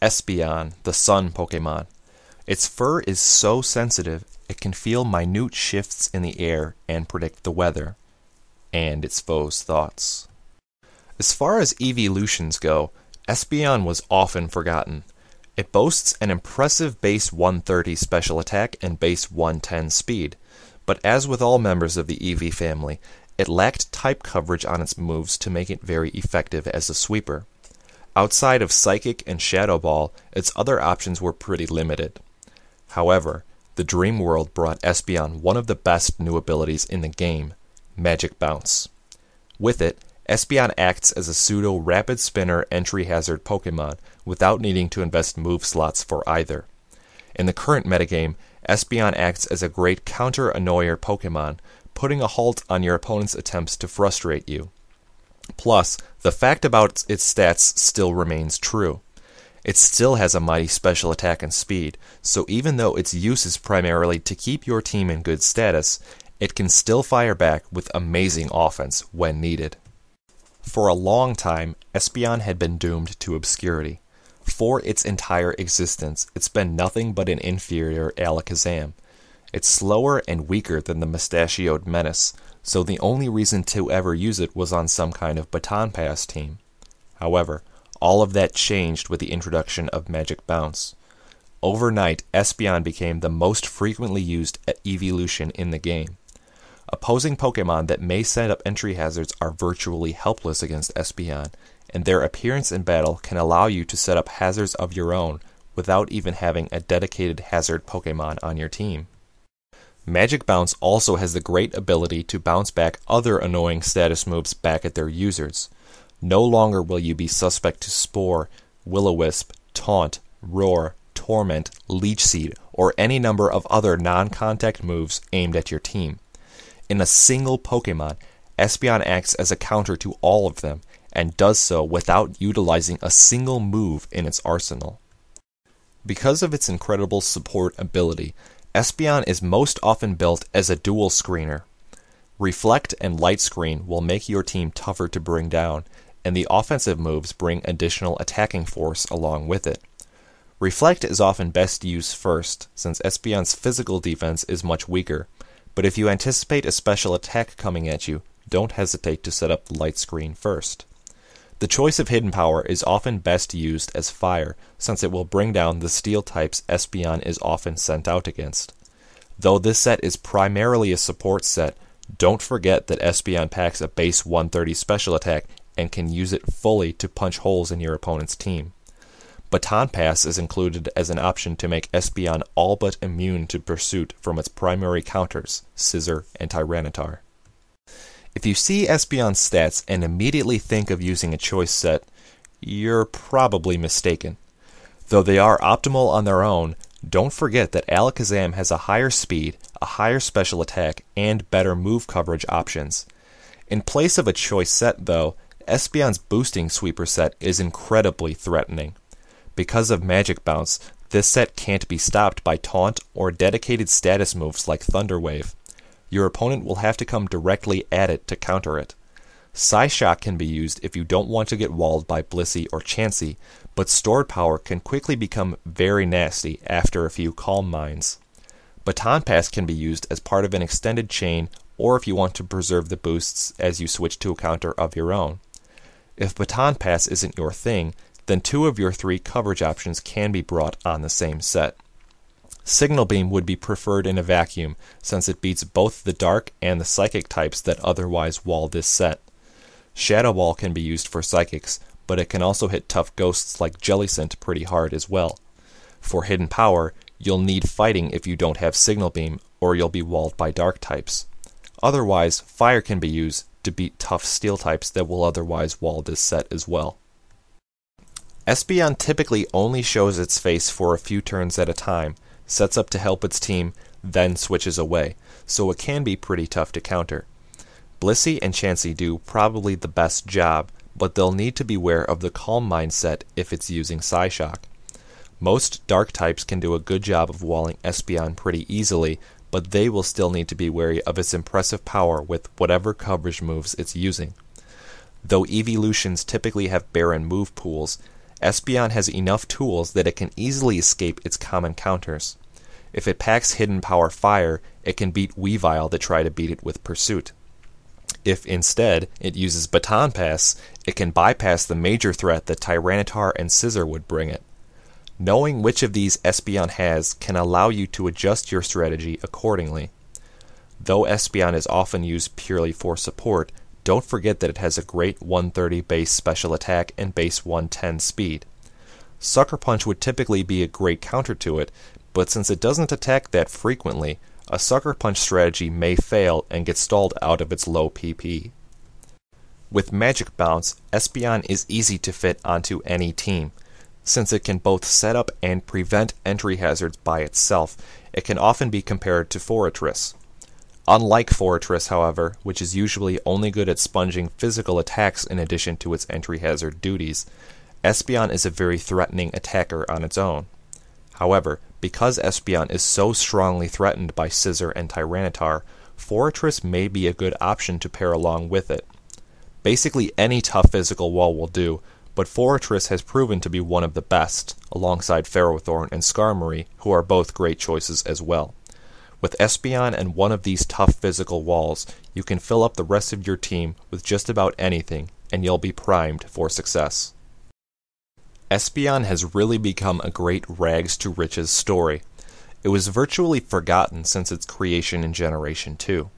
Espeon, the sun Pokemon. Its fur is so sensitive, it can feel minute shifts in the air and predict the weather, and its foes' thoughts. As far as Eeveeultions go, Espeon was often forgotten. It boasts an impressive base 130 special attack and base 110 speed, but as with all members of the Eevee family, it lacked type coverage on its moves to make it very effective as a sweeper. Outside of Psychic and Shadow Ball, its other options were pretty limited. However, the Dream World brought Espeon one of the best new abilities in the game, Magic Bounce. With it, Espeon acts as a pseudo-rapid spinner entry hazard Pokemon without needing to invest move slots for either. In the current metagame, Espeon acts as a great counter-annoyer Pokemon, putting a halt on your opponent's attempts to frustrate you. Plus, the fact about its stats still remains true. It still has a mighty special attack and speed, so even though its use is primarily to keep your team in good status, it can still fire back with amazing offense when needed. For a long time, Espeon had been doomed to obscurity. For its entire existence, it's been nothing but an inferior Alakazam. It's slower and weaker than the mustachioed menace, so the only reason to ever use it was on some kind of baton pass team. However, all of that changed with the introduction of Magic Bounce. Overnight, Espeon became the most frequently used Eeveeultion in the game. Opposing Pokemon that may set up entry hazards are virtually helpless against Espeon, and their appearance in battle can allow you to set up hazards of your own without even having a dedicated hazard Pokemon on your team. Magic Bounce also has the great ability to bounce back other annoying status moves back at their users. No longer will you be suspect to Spore, Will-O-Wisp, Taunt, Roar, Torment, Leech Seed, or any number of other non-contact moves aimed at your team. In a single Pokemon, Espeon acts as a counter to all of them, and does so without utilizing a single move in its arsenal. Because of its incredible support ability, Espeon is most often built as a dual screener. Reflect and Light Screen will make your team tougher to bring down, and the offensive moves bring additional attacking force along with it. Reflect is often best used first, since Espeon's physical defense is much weaker, but if you anticipate a special attack coming at you, don't hesitate to set up the Light Screen first. The choice of hidden power is often best used as Fire, since it will bring down the Steel types Espeon is often sent out against. Though this set is primarily a support set, don't forget that Espeon packs a base 130 special attack and can use it fully to punch holes in your opponent's team. Baton Pass is included as an option to make Espeon all but immune to pursuit from its primary counters, Scizor and Tyranitar. If you see Espeon's stats and immediately think of using a choice set, you're probably mistaken. Though they are optimal on their own, don't forget that Alakazam has a higher speed, a higher special attack, and better move coverage options. In place of a choice set, though, Espeon's boosting sweeper set is incredibly threatening. Because of Magic Bounce, this set can't be stopped by Taunt or dedicated status moves like Thunder Wave. Your opponent will have to come directly at it to counter it. Psyshock can be used if you don't want to get walled by Blissey or Chansey, but stored power can quickly become very nasty after a few Calm Minds. Baton Pass can be used as part of an extended chain, or if you want to preserve the boosts as you switch to a counter of your own. If Baton Pass isn't your thing, then 2 of your 3 coverage options can be brought on the same set. Signal Beam would be preferred in a vacuum, since it beats both the Dark and the Psychic types that otherwise wall this set. Shadow Ball can be used for Psychics, but it can also hit tough ghosts like Jellicent pretty hard as well. For Hidden Power, you'll need Fighting if you don't have Signal Beam, or you'll be walled by Dark types. Otherwise, Fire can be used to beat tough Steel types that will otherwise wall this set as well. Espeon typically only shows its face for a few turns at a time, sets up to help its team, then switches away, so it can be pretty tough to counter. Blissey and Chansey do probably the best job, but they'll need to beware of the Calm Mind set if it's using Psyshock. Most Dark types can do a good job of walling Espeon pretty easily, but they will still need to be wary of its impressive power with whatever coverage moves it's using. Though Eeveeultions typically have barren move pools, Espeon has enough tools that it can easily escape its common counters. If it packs Hidden Power Fire, it can beat Weavile that try to beat it with Pursuit. If instead it uses Baton Pass, it can bypass the major threat that Tyranitar and Scizor would bring it. Knowing which of these Espeon has can allow you to adjust your strategy accordingly. Though Espeon is often used purely for support, don't forget that it has a great 130 base special attack and base 110 speed. Sucker Punch would typically be a great counter to it, but since it doesn't attack that frequently, a Sucker Punch strategy may fail and get stalled out of its low PP. With Magic Bounce, Espeon is easy to fit onto any team. Since it can both set up and prevent entry hazards by itself, it can often be compared to Forretress. Unlike Forretress, however, which is usually only good at sponging physical attacks in addition to its entry hazard duties, Espeon is a very threatening attacker on its own. However, because Espeon is so strongly threatened by Scizor and Tyranitar, Forretress may be a good option to pair along with it. Basically any tough physical wall will do, but Forretress has proven to be one of the best, alongside Ferrothorn and Skarmory, who are both great choices as well. With Espeon and one of these tough physical walls, you can fill up the rest of your team with just about anything, and you'll be primed for success. Espeon has really become a great rags to riches story. It was virtually forgotten since its creation in Generation 2,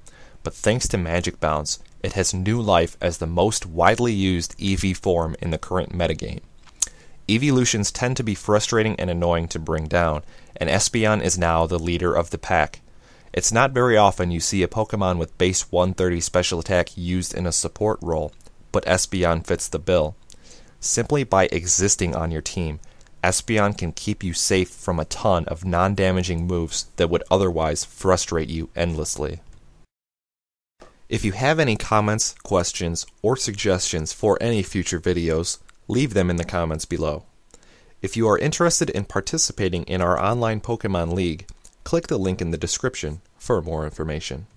but thanks to Magic Bounce, it has new life as the most widely used EV form in the current metagame. Eeveeultions tend to be frustrating and annoying to bring down, and Espeon is now the leader of the pack. It's not very often you see a Pokemon with base 130 special attack used in a support role, but Espeon fits the bill. Simply by existing on your team, Espeon can keep you safe from a ton of non-damaging moves that would otherwise frustrate you endlessly. If you have any comments, questions, or suggestions for any future videos, leave them in the comments below. If you are interested in participating in our online Pokemon League, click the link in the description for more information.